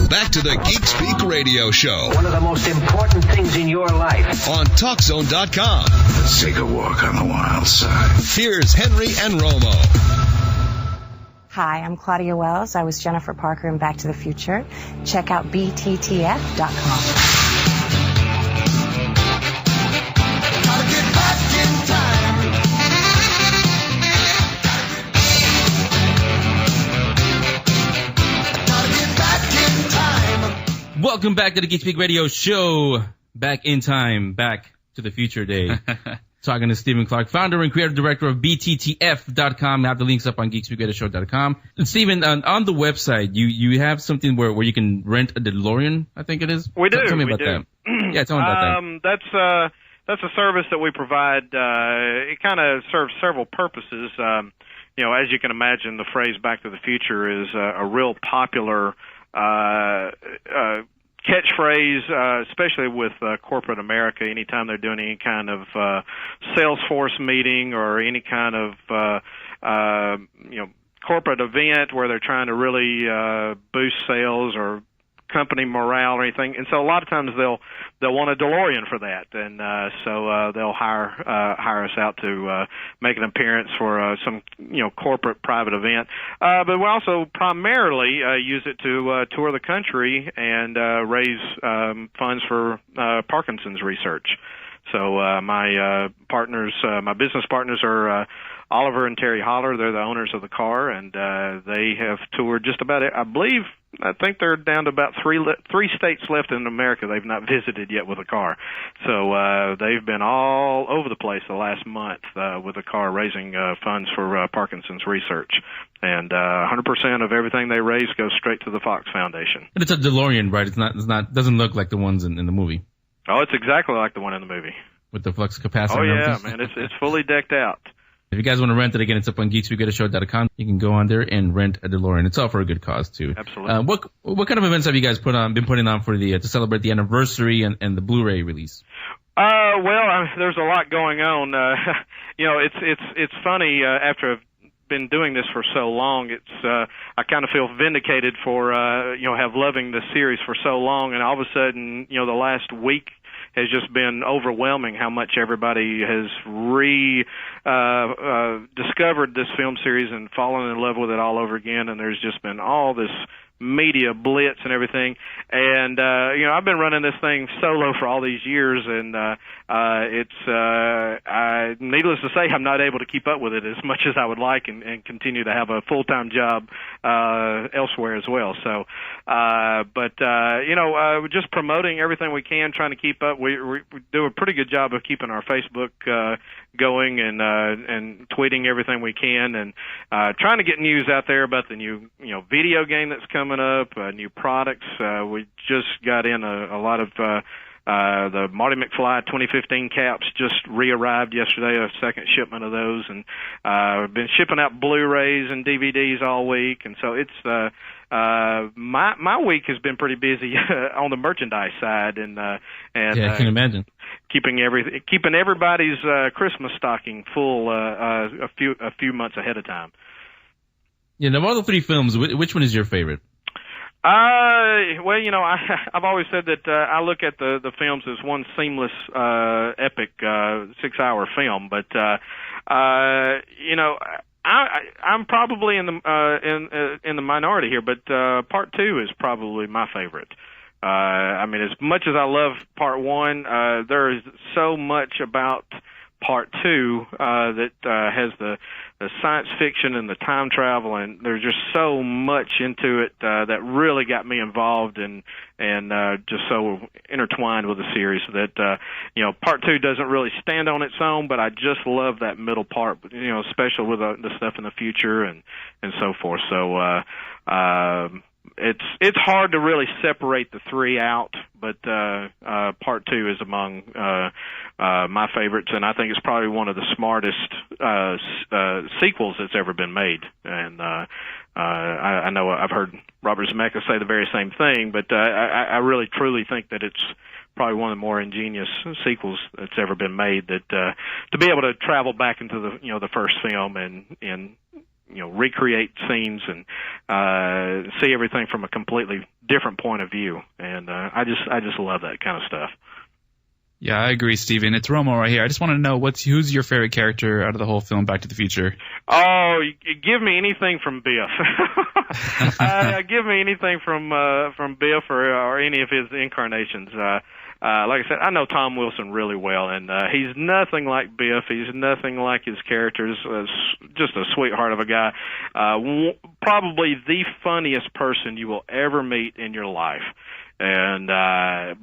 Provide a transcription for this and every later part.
back to the Geek Speak Radio Show. One of the most important things in your life. On TalkZone.com. Let's take a walk on the wild side. Here's Henry and Romo. Hi, I'm Claudia Wells. I was Jennifer Parker in Back to the Future. Check out bttf.com. Welcome back to the Geek Speak Radio Show. Back in time, back to the future day. Talking to Stephen Clark, founder and creative director of bttf.com. I have the links up on geekspeakradioshow.com. And Stephen, on the website, you have something where you can rent a DeLorean, I think it is? We do. Tell me about that. Yeah, tell me about that. That's a service that we provide. It kind of serves several purposes. As you can imagine, the phrase Back to the Future is a real popular catchphrase, especially with corporate America. Anytime they're doing any kind of Salesforce meeting or any kind of corporate event where they're trying to really boost sales or company morale or anything, and so a lot of times they'll want a DeLorean for that, and so they'll hire us out to make an appearance for some corporate private event. But we also primarily use it to tour the country and raise funds for Parkinson's research. So my business partners are Oliver and Terry Holler. They're the owners of the car, and they have toured just about it. I think they're down to about three states left in America they've not visited yet with a car. So they've been all over the place the last month with a car raising funds for Parkinson's research. And 100% of everything they raise goes straight to the Fox Foundation. And it's a DeLorean, right? Doesn't look like the ones in the movie. Oh, it's exactly like the one in the movie. With the Flux Capacitor. Oh, yeah, man. It's fully decked out. If you guys want to rent it, again, it's up on geekspeakradioshow.com. You can go on there and rent a DeLorean. It's all for a good cause, too. Absolutely. What kind of events have you guys been putting on for to celebrate the anniversary and the Blu-ray release? There's a lot going on. It's funny after I've been doing this for so long. I kind of feel vindicated for have loving the series for so long, and all of a sudden, the last week has just been overwhelming how much everybody has discovered this film series and fallen in love with it all over again, and there's just been all this media blitz and everything. And I've been running this thing solo for all these years, and needless to say, I'm not able to keep up with it as much as I would like, and continue to have a full-time job elsewhere as well. So just promoting everything we can, trying to keep up. We do a pretty good job of keeping our Facebook going and tweeting everything we can, and trying to get news out there about the new video game that's coming up, new products. We just got in a lot of the Marty McFly 2015 caps just re-arrived yesterday, a second shipment of those, and we've been shipping out Blu-rays and DVDs all week, and so it's my week has been pretty busy on the merchandise side, and I can imagine keeping everybody's Christmas stocking full a few months ahead of time. Yeah, of all the three films, which one is your favorite? I've always said that I look at the films as one seamless, epic 6-hour film. But I'm probably in the minority here. But Part 2 is probably my favorite. As much as I love Part 1, there is so much about Part 2 that has the science fiction and the time travel, and there's just so much into it that really got me involved and just so intertwined with the series that Part 2 doesn't really stand on its own, but I just love that middle part, especially with the stuff in the future and so forth. So it's hard to really separate the three out, but Part 2 is among my favorites, and I think it's probably one of the smartest sequels that's ever been made. And I know I've heard Robert Zemeckis say the very same thing, but I really truly think that it's probably one of the more ingenious sequels that's ever been made. That to be able to travel back into the first film and recreate scenes and see everything from a completely different point of view. And I just love that kind of stuff. Yeah, I agree, Steven. It's Romo right here. I just want to know who's your favorite character out of the whole film, Back to the Future? Oh, you give me anything from Biff. Give me anything from Biff or any of his incarnations. Like I said, I know Tom Wilson really well, and he's nothing like Biff. He's nothing like his characters. Just a sweetheart of a guy. Probably the funniest person you will ever meet in your life. And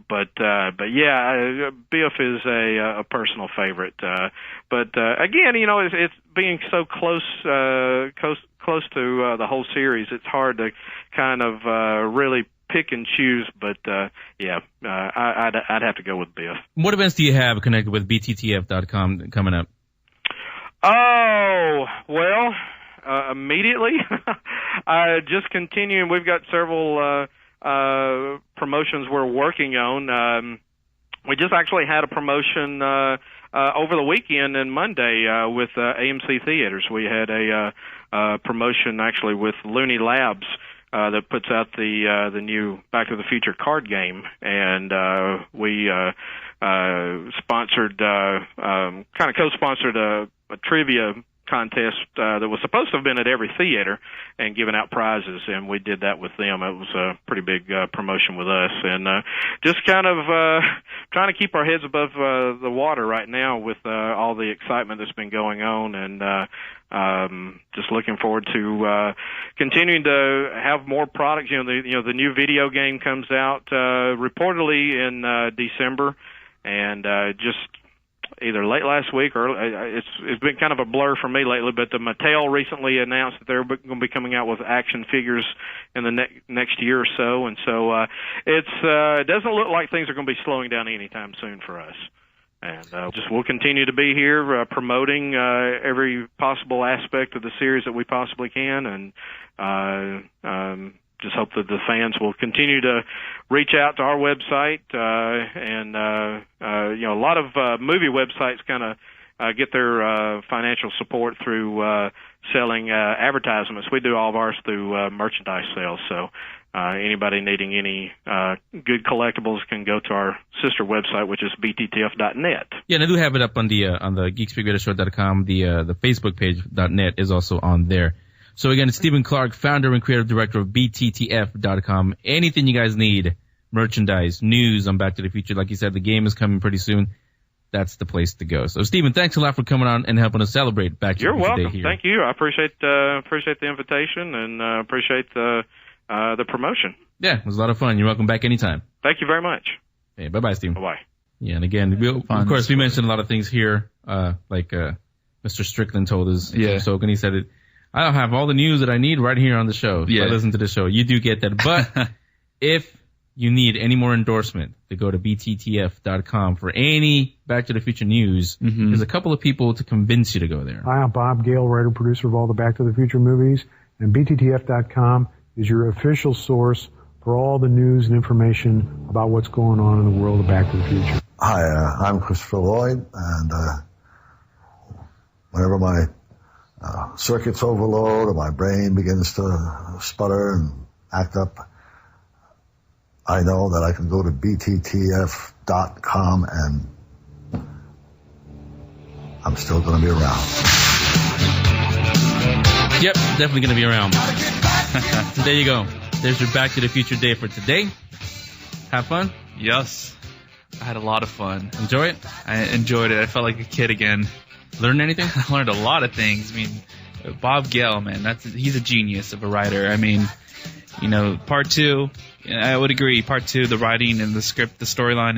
but yeah, Biff is a personal favorite. But again, it's being so close to the whole series. It's hard to kind of really pick and choose. But yeah, I'd have to go with Biff. What events do you have connected with BTTF.com coming up? Oh, well, immediately, just continuing. We've got several promotions we're working on. We just actually had a promotion over the weekend and Monday with AMC Theaters. We had a promotion actually with Looney Labs that puts out the new Back to the Future card game, and we sponsored, kind of co-sponsored a trivia contest that was supposed to have been at every theater and giving out prizes, and we did that with them. It was a pretty big promotion with us, and just kind of trying to keep our heads above the water right now with all the excitement that's been going on, and just looking forward to continuing to have more products. The new video game comes out reportedly in December, and just either late last week or it's been kind of a blur for me lately, but the Mattel recently announced that they're going to be coming out with action figures in the next year or so, and so it doesn't look like things are going to be slowing down anytime soon for us. And we'll continue to be here promoting every possible aspect of the series that we possibly can, and just hope that the fans will continue to reach out to our website, and a lot of movie websites kind of get their financial support through selling advertisements. We do all of ours through merchandise sales, so anybody needing any good collectibles can go to our sister website, which is bttf.net. Yeah, and I do have it up on the geekspeakradioshow.com. The Facebook page .net is also on there. So again, it's Stephen Clark, founder and creative director of BTTF.com. Anything you guys need, merchandise, news on Back to the Future, like you said, the game is coming pretty soon. That's the place to go. So, Stephen, thanks a lot for coming on and helping us celebrate Back to the Future Day here. You're welcome. Thank you. I appreciate the invitation and appreciate the promotion. Yeah, it was a lot of fun. You're welcome back anytime. Thank you very much. Hey, bye-bye, Stephen. Bye-bye. Yeah, and again, of course, we mentioned a lot of things here, like Mr. Strickland told us. Yeah. So, and he said it. I don't have all the news that I need right here on the show. Yeah. So I listen to the show. You do get that. But if you need any more endorsement, to go to bttf.com for any Back to the Future news. Mm-hmm. There's a couple of people to convince you to go there. Hi, I'm Bob Gale, writer-producer of all the Back to the Future movies. And bttf.com is your official source for all the news and information about what's going on in the world of Back to the Future. Hi, I'm Christopher Lloyd, and whenever my circuits overload or my brain begins to sputter and act up, I know that I can go to bttf.com and I'm still going to be around. Yep, definitely going to be around. There you go. There's your Back to the Future day for today. Have fun? Yes. I had a lot of fun. Enjoy it? I enjoyed it. I felt like a kid again. Learn anything? I learned a lot of things. I mean, Bob Gale, man, he's a genius of a writer. I mean, part two, I would agree. Part two, the writing and the script, the storyline,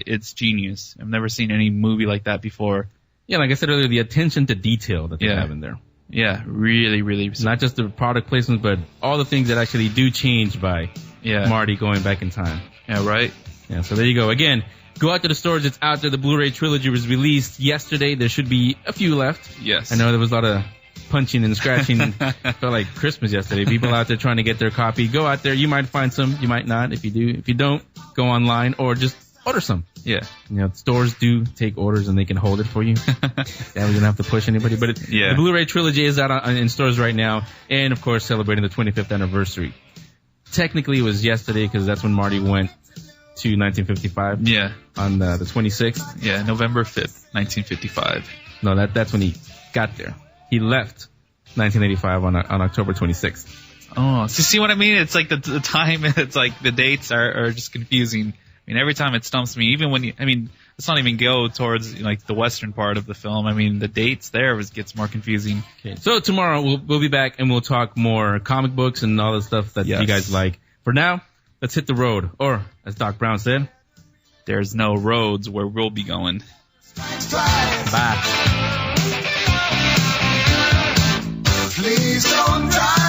it's genius. I've never seen any movie like that before. Yeah, like I said earlier, the attention to detail that they have in there. Yeah, really, really. Not just the product placements, but all the things that actually do change by Marty going back in time. Yeah, right? Yeah, so there you go. Again, go out to the stores. It's out there. The Blu-ray trilogy was released yesterday. There should be a few left. Yes. I know there was a lot of punching and scratching. Felt like Christmas yesterday. People out there trying to get their copy. Go out there. You might find some. You might not. If you do, if you don't, go online or just order some. Yeah. Stores do take orders and they can hold it for you. Yeah, we don't have to push anybody. But the Blu-ray trilogy is out in stores right now, and of course celebrating the 25th anniversary. Technically, it was yesterday because that's when Marty went to 1955. Yeah. On the 26th. Yeah, November 5th, 1955. No, that's when he got there. He left 1985 on October 26th. Oh, so see what I mean? It's like the time, it's like the dates are just confusing. I mean, every time it stumps me, even when let's not even go towards like the western part of the film. I mean, the dates there gets more confusing. Okay. So tomorrow we'll be back and we'll talk more comic books and all the stuff that you guys like. For now, let's hit the road. Or, as Doc Brown said, there's no roads where we'll be going. Bye. Please don't drive.